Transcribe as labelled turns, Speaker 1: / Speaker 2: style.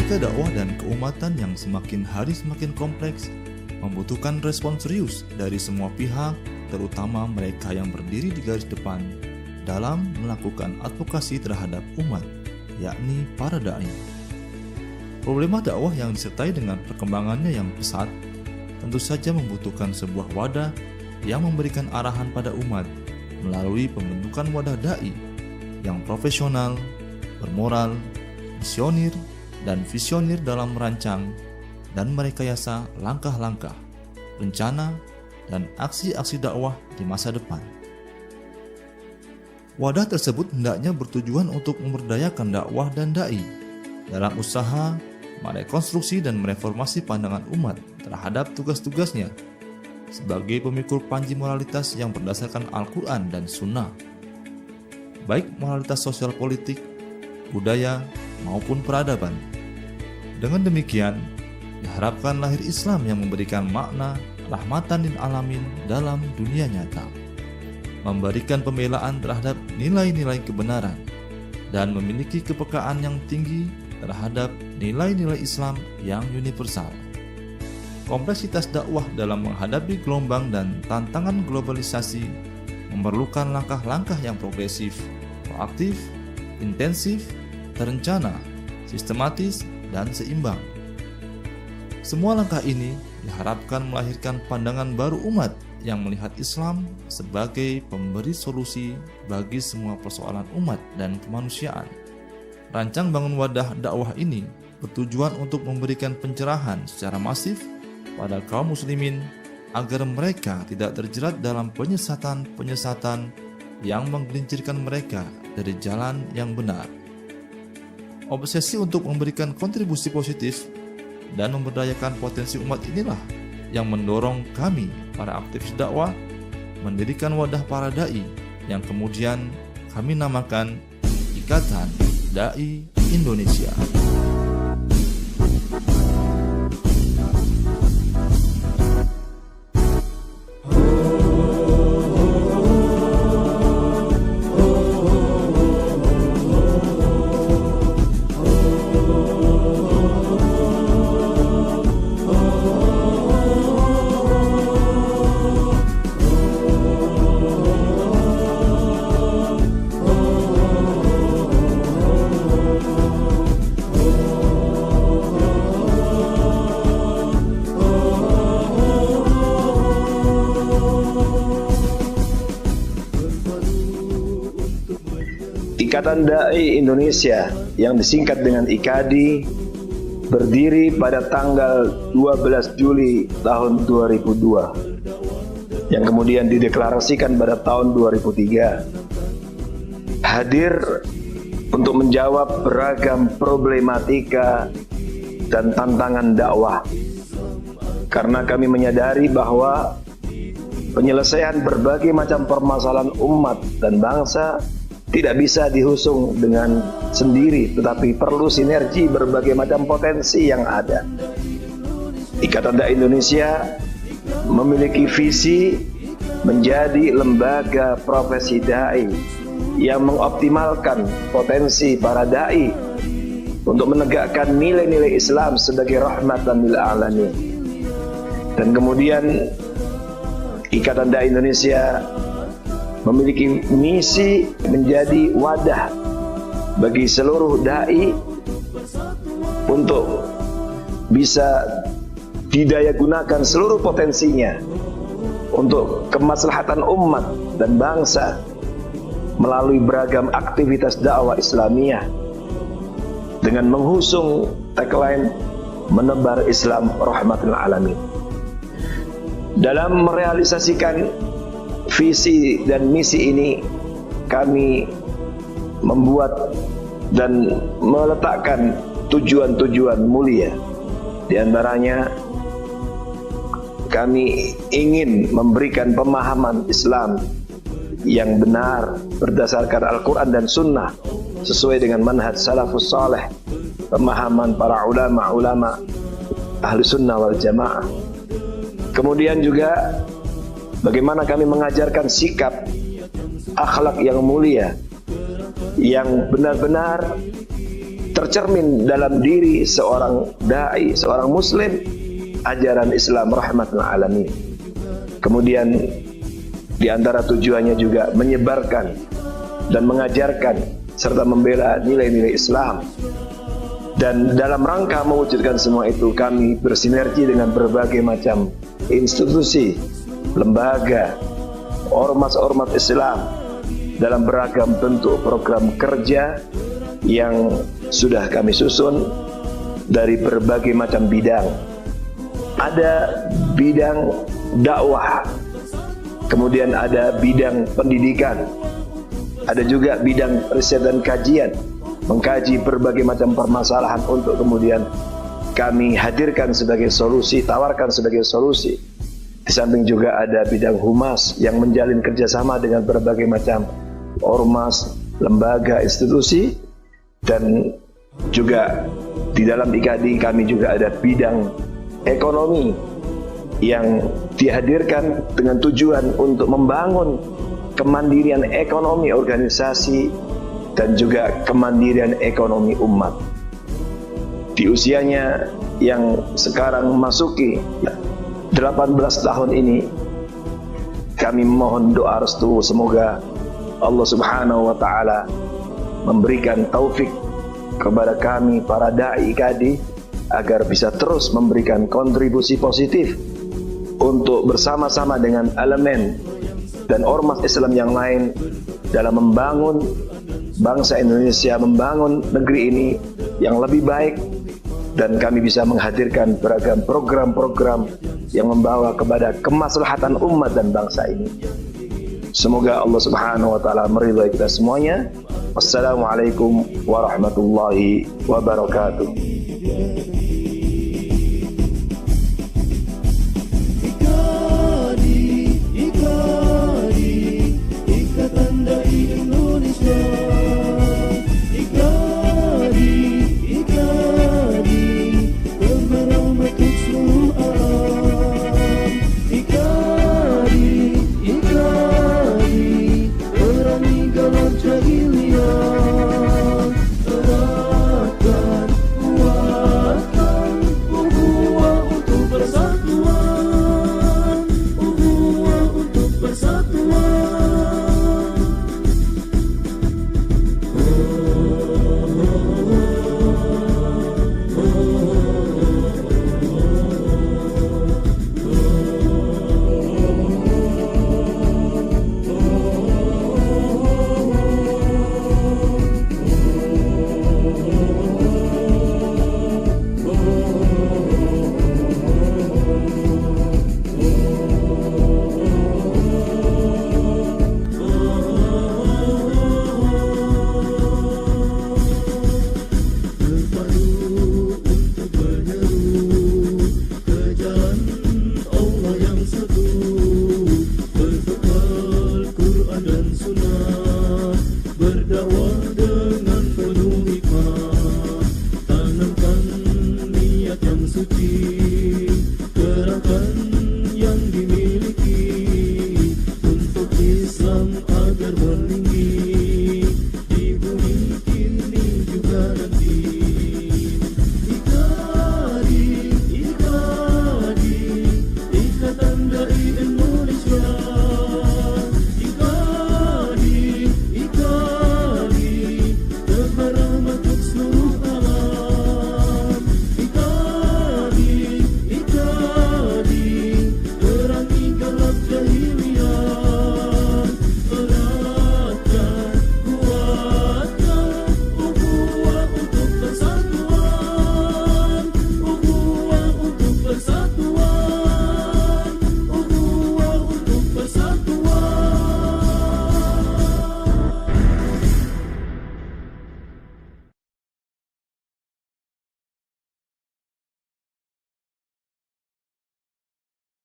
Speaker 1: Dinamika dakwah dan keumatan yang semakin hari semakin kompleks membutuhkan respons serius dari semua pihak, terutama mereka yang berdiri di garis depan dalam melakukan advokasi terhadap umat, yakni para dai. Problema dakwah yang disertai dengan perkembangannya yang pesat tentu saja membutuhkan sebuah wadah yang memberikan arahan pada umat melalui pembentukan wadah dai yang profesional, bermoral, misionir, dan visioner dalam merancang dan merekayasa langkah-langkah, rencana, dan aksi-aksi dakwah di masa depan. Wadah tersebut hendaknya bertujuan untuk memberdayakan dakwah dan dai dalam usaha merekonstruksi dan mereformasi pandangan umat terhadap tugas-tugasnya sebagai pemikul panji moralitas yang berdasarkan Al-Quran dan Sunnah, baik moralitas sosial politik, budaya, maupun peradaban. Dengan demikian, diharapkan lahir Islam yang memberikan makna rahmatan lil alamin dalam dunia nyata, memberikan pembelaan terhadap nilai-nilai kebenaran, dan memiliki kepekaan yang tinggi terhadap nilai-nilai Islam yang universal. Kompleksitas dakwah dalam menghadapi gelombang dan tantangan globalisasi memerlukan langkah-langkah yang progresif, proaktif, intensif, terencana, sistematis, dan seimbang. Semua langkah ini diharapkan melahirkan pandangan baru umat yang melihat Islam sebagai pemberi solusi bagi semua persoalan umat dan kemanusiaan. Rancang bangun wadah dakwah ini bertujuan untuk memberikan pencerahan secara masif pada kaum muslimin agar mereka tidak terjerat dalam penyesatan-penyesatan yang menggelincirkan mereka dari jalan yang benar. Obsesi untuk memberikan kontribusi positif dan memberdayakan potensi umat inilah yang mendorong kami, para aktivis dakwah, mendirikan wadah para dai yang kemudian kami namakan Ikatan Dai Indonesia.
Speaker 2: Ikatan Dai Indonesia yang disingkat dengan IKADI berdiri pada tanggal 12 Juli tahun 2002 yang kemudian dideklarasikan pada tahun 2003, hadir untuk menjawab beragam problematika dan tantangan dakwah, karena kami menyadari bahwa penyelesaian berbagai macam permasalahan umat dan bangsa tidak bisa dihusung dengan sendiri, tetapi perlu sinergi berbagai macam potensi yang ada. Ikatan Dai Indonesia memiliki visi menjadi lembaga profesi dai yang mengoptimalkan potensi para dai untuk menegakkan nilai-nilai Islam sebagai rahmatan lil alamin. Dan kemudian Ikatan Dai Indonesia memiliki misi menjadi wadah bagi seluruh dai untuk bisa didaya gunakan seluruh potensinya untuk kemaslahatan umat dan bangsa melalui beragam aktivitas dakwah Islamiyah dengan menghusung tagline menebar Islam rahmatul alamin. Dalam merealisasikan visi dan misi ini, kami membuat dan meletakkan tujuan-tujuan mulia. Di antaranya, kami ingin memberikan pemahaman Islam yang benar berdasarkan Al-Quran dan Sunnah sesuai dengan manhaj salafus saleh, pemahaman para ulama-ulama ahli sunnah wal jamaah. Kemudian juga bagaimana kami mengajarkan sikap akhlak yang mulia, yang benar-benar tercermin dalam diri seorang dai, seorang muslim, ajaran Islam rahmatul alamin. Kemudian di antara tujuannya juga menyebarkan dan mengajarkan serta membela nilai-nilai Islam. Dan dalam rangka mewujudkan semua itu, kami bersinergi dengan berbagai macam institusi, lembaga, ormas-ormas Islam dalam beragam bentuk program kerja yang sudah kami susun dari berbagai macam bidang. Ada bidang dakwah, kemudian ada bidang pendidikan, ada juga bidang riset dan kajian, mengkaji berbagai macam permasalahan untuk kemudian kami hadirkan sebagai solusi, tawarkan sebagai solusi. Di samping juga ada bidang humas yang menjalin kerjasama dengan berbagai macam ormas, lembaga, institusi, dan juga di dalam IKADI kami juga ada bidang ekonomi yang dihadirkan dengan tujuan untuk membangun kemandirian ekonomi organisasi dan juga kemandirian ekonomi umat. Di usianya yang sekarang memasuki 18 tahun ini, kami mohon doa restu semoga Allah Subhanahu wa taala memberikan taufik kepada kami para dai IKADI agar bisa terus memberikan kontribusi positif untuk bersama-sama dengan elemen dan ormas Islam yang lain dalam membangun bangsa Indonesia, membangun negeri ini yang lebih baik, dan kami bisa menghadirkan beragam program-program yang membawa kepada kemaslahatan umat dan bangsa ini. Semoga Allah Subhanahu wa taala meridhai kita semuanya. Wassalamualaikum warahmatullahi wabarakatuh.